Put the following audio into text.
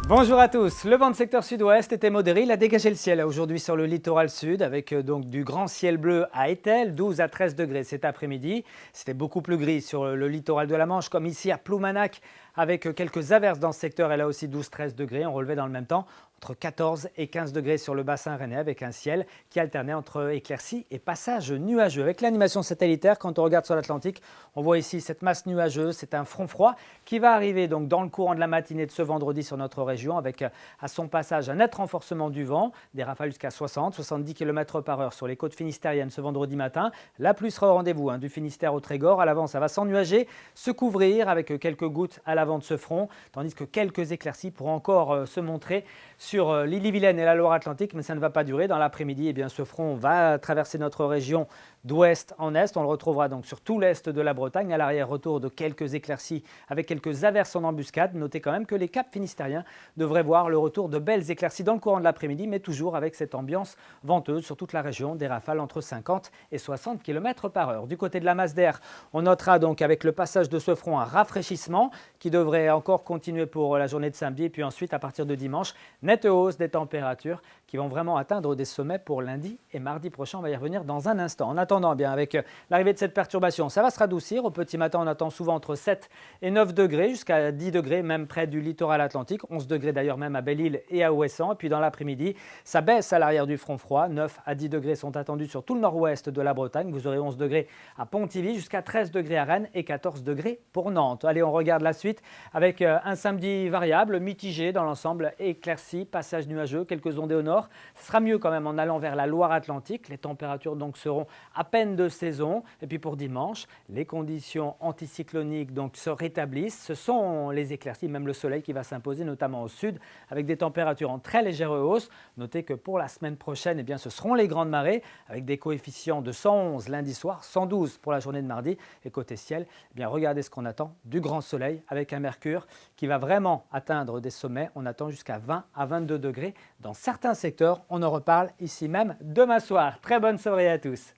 Bonjour à tous. Le vent de secteur sud-ouest était modéré. Il a dégagé le ciel aujourd'hui sur le littoral sud avec donc du grand ciel bleu à Etel, 12 à 13 degrés cet après-midi. C'était beaucoup plus gris sur le littoral de la Manche comme ici à Ploumanac avec quelques averses dans ce secteur et là aussi 12-13 degrés. On relevait dans le même temps entre 14 et 15 degrés sur le bassin rennais avec un ciel qui alternait entre éclaircies et passages nuageux. Avec l'animation satellitaire, quand on regarde sur l'Atlantique, on voit ici cette masse nuageuse, c'est un front froid qui va arriver donc dans le courant de la matinée de ce vendredi sur notre région avec à son passage un net renforcement du vent, des rafales jusqu'à 60-70 km par heure sur les côtes finistériennes ce vendredi matin. La pluie sera au rendez-vous du Finistère au Trégor. À l'avant, ça va s'ennuager, se couvrir avec quelques gouttes à l'avant de ce front, tandis que quelques éclaircies pourront encore se montrer sur l'Ille-et-Vilaine et la Loire-Atlantique, mais ça ne va pas durer. Dans l'après-midi, ce front va traverser notre région d'ouest en est. On le retrouvera donc sur tout l'est de la Bretagne. À l'arrière, retour de quelques éclaircies avec quelques averses en embuscade. Notez quand même que les caps finistériens devraient voir le retour de belles éclaircies dans le courant de l'après-midi, mais toujours avec cette ambiance venteuse sur toute la région, des rafales entre 50 et 60 km par heure. Du côté de la masse d'air, on notera donc avec le passage de ce front un rafraîchissement qui devrait encore continuer pour la journée de samedi et puis ensuite à partir de dimanche, nette hausse des températures qui vont vraiment atteindre des sommets pour lundi et mardi prochain. On va y revenir dans un instant. En attendant, avec l'arrivée de cette perturbation, ça va se radoucir. Au petit matin, on attend souvent entre 7 et 9 degrés, jusqu'à 10 degrés, même près du littoral atlantique. 11 degrés d'ailleurs même à Belle-Île et à Ouessant. Et puis dans l'après-midi, ça baisse à l'arrière du front froid. 9 à 10 degrés sont attendus sur tout le nord-ouest de la Bretagne. Vous aurez 11 degrés à Pontivy, jusqu'à 13 degrés à Rennes et 14 degrés pour Nantes. Allez, on regarde la suite avec un samedi variable, mitigé dans l'ensemble, éclairci, passage nuageux, quelques ondées au nord. Ce sera mieux quand même en allant vers la Loire-Atlantique. Les températures donc seront à peine de saison. Et puis pour dimanche, les conditions anticycloniques donc se rétablissent. Ce sont les éclaircies, même le soleil qui va s'imposer, notamment au sud, avec des températures en très légère hausse. Notez que pour la semaine prochaine, ce seront les grandes marées, avec des coefficients de 111 lundi soir, 112 pour la journée de mardi. Et côté ciel, regardez ce qu'on attend, du grand soleil, avec un mercure qui va vraiment atteindre des sommets. On attend jusqu'à 20 à 22 degrés dans certains secteurs. On en reparle ici même demain soir. Très bonne soirée à tous.